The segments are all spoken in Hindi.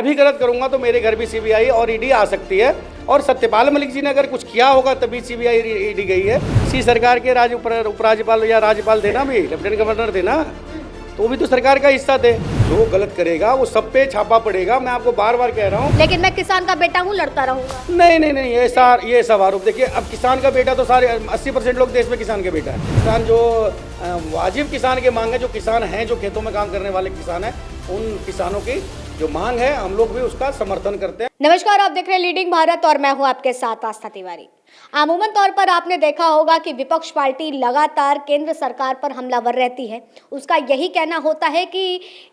मैं भी गलत करूंगा तो मेरे घर भी सीबीआई और ईडी आ सकती है। और सत्यपाल मलिक जी ने अगर कुछ किया होगा तभी सीबीआई ईडी गई है। इसी सरकार के उपराज्यपाल या राज्यपाल थे ना, भी लेफ्टिनेंट गवर्नर थे ना, तो भी तो सरकार का हिस्सा थे। जो गलत करेगा वो सब पे छापा पड़ेगा, मैं आपको बार बार कह रहा हूँ। लेकिन मैं किसान का बेटा हूँ, लड़ता रहूंगा। नहीं, ये सब आरोप देखिए। अब किसान का बेटा तो सारे 80% लोग देश में किसान के बेटा है। किसान जो वाजिब किसान के मांग है, जो किसान हैं, जो खेतों में काम करने वाले किसान हैं, उन किसानों की जो मांग है हम लोग भी उसका समर्थन करते हैं। नमस्कार, आप देख रहे हैं लीडिंग भारत और मैं हूं आपके साथ आस्था तिवारी। अमूमन तौर पर आपने देखा होगा कि विपक्ष पार्टी लगातार केंद्र सरकार पर हमलावर रहती है। उसका यही कहना होता है कि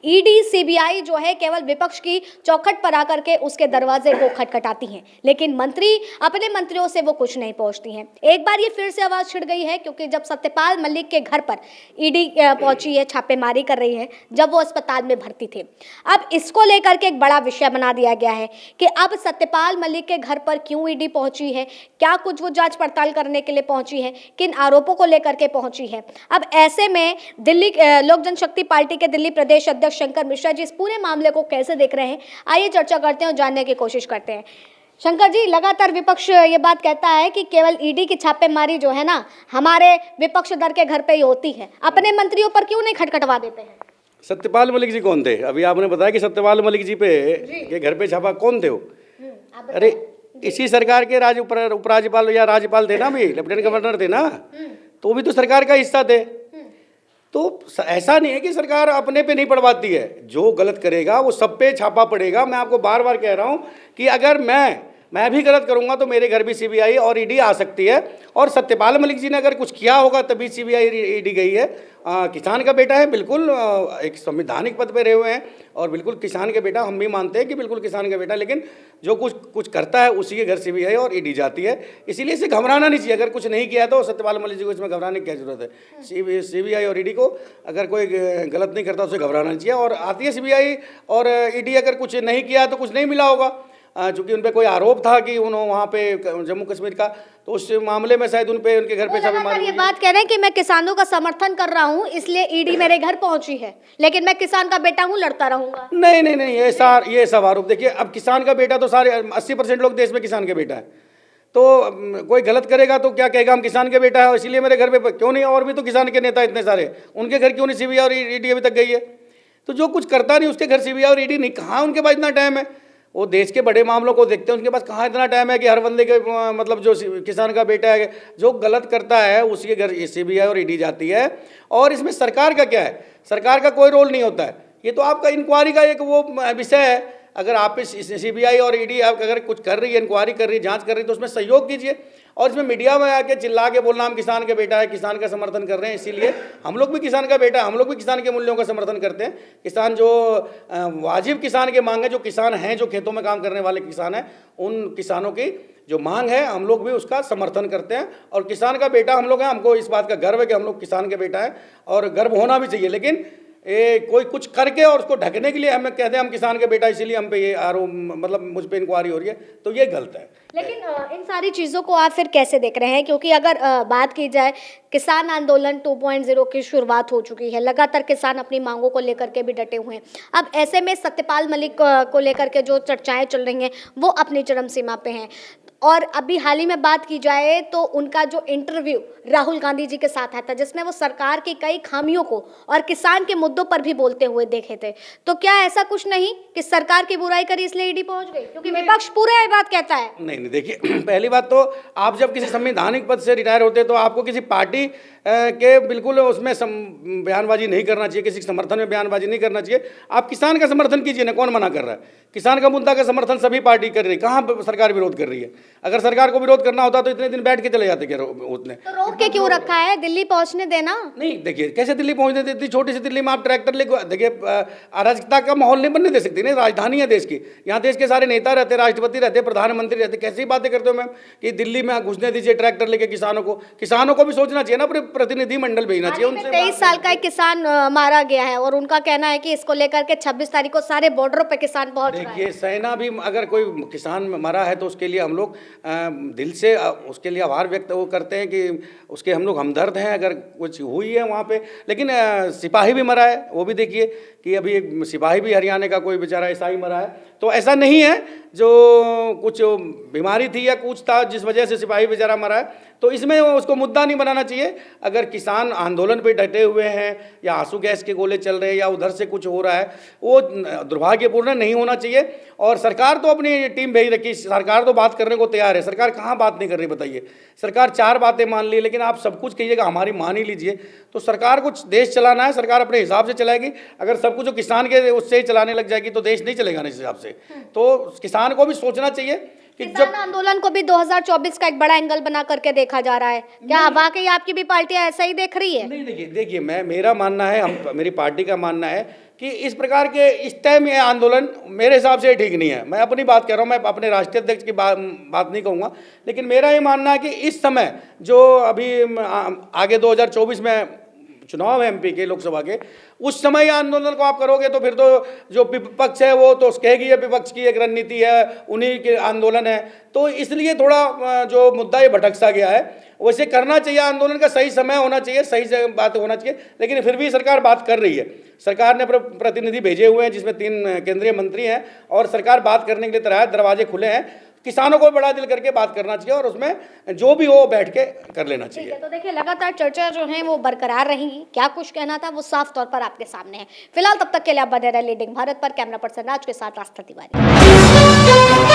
ईडी सीबीआई जो है केवल विपक्ष की चौखट पर आकर के उसके दरवाजे को खटखटाती हैं, लेकिन मंत्री अपने मंत्रियों से वो कुछ नहीं पहुंचती हैं। एक बार ये फिर से आवाज छिड़ गई है, क्योंकि जब सत्यपाल मलिक के घर पर ईडी पहुंची है, छापेमारी कर रही है, जब वो अस्पताल में भर्ती थे। अब इसको लेकर के एक बड़ा विषय बना दिया गया है कि अब सत्यपाल मलिक के घर पर क्यों ईडी पहुंची है, क्या कुछ वो जांच पड़ताल करने के लिए पहुंची है, किन आरोपों को लेकर के पहुंची है। अब ऐसे में दिल्ली लोक जनशक्ति पार्टी के दिल्ली प्रदेश अध्यक्ष शंकर मिश्रा जी इस पूरे मामले को कैसे देख रहे हैं, आइए चर्चा करते हैं और जानने की कोशिश करते हैं। शंकर जी, लगातार विपक्ष ये बात कहता है कि केवल ईडी की छापेमारी जो है ना, हमारे विपक्ष दल के घर पे ही होती है, अपने मंत्रियों पर क्यों नहीं खटखटवा देते हैं? सत्यपाल मलिक जी कौन थे? अभी आपने बताया कि सत्यपाल मलिक जी पे के घर पे छापा, कौन थे वो? अरे इसी सरकार के उपराज्यपाल या राज्यपाल थे ना, भी लेफ्टिनेंट गवर्नर थे ना, तो भी तो सरकार का हिस्सा थे। तो ऐसा नहीं है कि सरकार अपने पे नहीं पड़वाती है। जो गलत करेगा वो सब पे छापा पड़ेगा। मैं आपको बार बार कह रहा हूँ कि अगर मैं भी गलत करूंगा तो मेरे घर भी सीबीआई और ईडी आ सकती है। और सत्यपाल मलिक जी ने अगर कुछ किया होगा तभी सीबीआई ईडी गई है। किसान का बेटा है, बिल्कुल एक संवैधानिक पद पे रहे हुए हैं और बिल्कुल किसान के बेटा, हम भी मानते हैं कि बिल्कुल किसान का बेटा, लेकिन जो कुछ करता है उसी के घर सीबीआई और ईडी जाती है। इसीलिए इसे घबराना नहीं चाहिए। अगर कुछ नहीं किया तो सत्यपाल मलिक जी को इसमें घबराने की क्या जरूरत है? सीबीआई और ईडी को अगर कोई गलत नहीं करता उसे घबराना नहीं चाहिए। और आती है सीबीआई और ईडी, अगर कुछ नहीं किया तो कुछ नहीं मिला होगा, चूँकि उन पर कोई आरोप था कि उन्होंने वहाँ पे जम्मू कश्मीर का, तो उस मामले में शायद उनके घर पे छापेमारी। ये बात कह रहे हैं कि मैं किसानों का समर्थन कर रहा हूँ इसलिए ईडी मेरे घर पहुंची है, लेकिन मैं किसान का बेटा हूँ, लड़ता रहूंगा। नहीं, ये सब आरोप देखिए। अब किसान का बेटा तो सारे 80% लोग देश में किसान के बेटा है। तो कोई गलत करेगा तो क्या कहेगा हम किसान के बेटा है, इसीलिए मेरे घर पे क्यों नहीं? और भी तो किसान के नेता इतने सारे, उनके घर क्यों नहीं सीबीआई और ईडी अभी तक गई है? तो जो कुछ करता नहीं उसके घर सीबीआई और ईडी नहीं, कहाँ उनके पास इतना टाइम है? वो देश के बड़े मामलों को देखते हैं, उनके पास कहाँ इतना टाइम है कि हर बंदे के मतलब जो किसान का बेटा है जो गलत करता है उसके घर सीबीआई और ईडी जाती है। और इसमें सरकार का क्या है? सरकार का कोई रोल नहीं होता है। ये तो आपका इंक्वायरी का एक वो विषय है। अगर आप सीबीआई और ईडी अगर कुछ कर रही है, इंक्वायरी कर रही है, जांच कर रही है, तो उसमें सहयोग कीजिए। और इसमें मीडिया में आके चिल्ला के बोलना हम किसान के बेटा है, किसान का समर्थन कर रहे हैं, इसीलिए हम लोग भी किसान का बेटा, हम लोग भी किसान के मूल्यों का समर्थन करते हैं। किसान जो वाजिब किसान के मांग है, जो किसान हैं, जो खेतों में काम करने वाले किसान हैं, उन किसानों की जो मांग है हम लोग भी उसका समर्थन करते हैं। और किसान का बेटा हम लोग हैं, हमको इस बात का गर्व है कि हम लोग किसान के बेटा हैं और गर्व होना भी चाहिए। लेकिन कोई कुछ करके और उसको ढकने के लिए हमें कहते हैं हम किसान के बेटा, इसीलिए हम पे ये आरोप, मतलब मुझ पे इंक्वायरी हो रही है, तो ये गलत है। लेकिन इन सारी चीज़ों को आप फिर कैसे देख रहे हैं? क्योंकि अगर बात की जाए, किसान आंदोलन 2.0 की शुरुआत हो चुकी है, लगातार किसान अपनी मांगों को लेकर के भी डटे हुए हैं। अब ऐसे में सत्यपाल मलिक को लेकर के जो चर्चाएं चल रही हैं वो अपनी चरम सीमा पे हैं। और अभी हाल ही में बात की जाए तो उनका जो इंटरव्यू राहुल गांधी जी के साथ आया था, जिसमें वो सरकार की कई खामियों को और किसान के मुद्दों पर भी बोलते हुए देखे थे, तो क्या ऐसा कुछ नहीं कि सरकार की बुराई करी इसलिए ईडी पहुंच गई? क्योंकि विपक्ष पूरा ये बात कहता है। नहीं, देखिए, पहली बात तो आप जब किसी संवैधानिक पद से रिटायर होते हैं तो आपको किसी पार्टी के बिल्कुल उसमें बयानबाजी नहीं करना चाहिए, किसी के समर्थन में बयानबाजी नहीं करना चाहिए। आप किसान का समर्थन कीजिए ना, कौन मना कर रहा है? किसान का मुद्दा का समर्थन सभी पार्टी कर रही है, कहाँ सरकार विरोध कर रही है? अगर सरकार को विरोध करना होता तो इतने दिन बैठ के चले जाते क्या उतने? तो रोक के क्यों रखा है? दिल्ली पहुंचने देना। नहीं, देखिए कैसे दिल्ली पहुंचने देती? इतनी छोटी सी दिल्ली में आप ट्रैक्टर लेके, देखिए अराजकता का माहौल नहीं बनने दे सकती ना। राजधानी है देश की, यहाँ देश के सारे नेता रहते, राष्ट्रपति रहते, प्रधानमंत्री रहते, कैसी बातें करते हो मैम कि दिल्ली में घुसने दीजिए ट्रैक्टर लेके किसानों को भी सोचना चाहिए ना, प्रतिनिधि मंडल भेजना चाहिए उनसे। 23 साल का एक किसान मारा गया है और उनका कहना है कि इसको लेकर के 26 तारीख को सारे बॉर्डरों पे किसान पहुंच रहे हैं। देखिए, सेना भी अगर कोई किसान मरा है तो उसके लिए हम लोग दिल से उसके लिए आभार व्यक्त वो करते हैं कि उसके हम लोग हमदर्द हैं अगर कुछ हुई है वहाँ पे। लेकिन सिपाही भी मरा है, वो भी देखिए कि अभी एक सिपाही भी हरियाणा का कोई बेचारा ऐसा ही मरा है। तो ऐसा नहीं है जो कुछ बीमारी थी या कुछ था जिस वजह से सिपाही बेचारा मरा है, तो इसमें उसको मुद्दा नहीं बनाना चाहिए। अगर किसान आंदोलन पे डटे हुए हैं या आंसू गैस के गोले चल रहे हैं या उधर से कुछ हो रहा है, वो दुर्भाग्यपूर्ण नहीं होना चाहिए। और सरकार तो अपनी टीम भेज रखी, सरकार तो बात करने को तैयार है। सरकार कहाँ बात नहीं कर रही बताइए? सरकार 4 बातें मान ली, लेकिन आप सब कुछ कहिएगा हमारी मान ही लीजिए। तो सरकार कुछ देश चलाना है, सरकार अपने हिसाब से चलाएगी। अगर सब कुछ जो किसान के उससे ही चलाने लग जाएगी तो देश नहीं चलेगा ना इस हिसाब से। तो किसान को भी सोचना चाहिए कि किसान आंदोलन को भी 2024 का एक बड़ा एंगल बना करके देखा जा रहा है। क्या वाकई आपकी भी पार्टी ऐसा ही देख रही है? नहीं, देखिए मेरा मानना है, मेरी पार्टी का मानना है कि इस प्रकार के इस टाइम ये आंदोलन मेरे हिसाब से ठीक नहीं है। मैं अपनी बात कह रहा हूँ, मैं अपने राष्ट्रीय अध्यक्ष की बात नहीं कहूँगा, लेकिन मेरा ये मानना है कि इस समय जो अभी आगे 2024 में चुनाव है एमपी के, लोकसभा के, उस समय ये आंदोलन को आप करोगे तो फिर तो जो विपक्ष है वो तो कहेगी ये विपक्ष की एक रणनीति है, उन्हीं के आंदोलन है। तो इसलिए थोड़ा जो मुद्दा ये भटक सा गया है। वैसे करना चाहिए, आंदोलन का सही समय होना चाहिए, सही बात होना चाहिए, लेकिन फिर भी सरकार बात कर रही है। सरकार ने प्रतिनिधि भेजे हुए हैं जिसमें 3 केंद्रीय मंत्री हैं और सरकार बात करने के लिए तैयार है, दरवाजे खुले हैं। किसानों को बड़ा दिल करके बात करना चाहिए और उसमें जो भी हो बैठ के कर लेना चाहिए। तो देखिए लगातार चर्चा जो है वो बरकरार रहेगी। क्या कुछ कहना था वो साफ तौर पर आपके सामने है। फिलहाल तब तक के लिए आप बने रहे लीडिंग भारत पर। कैमरा पर्सन राज के साथ आस्था तिवारी।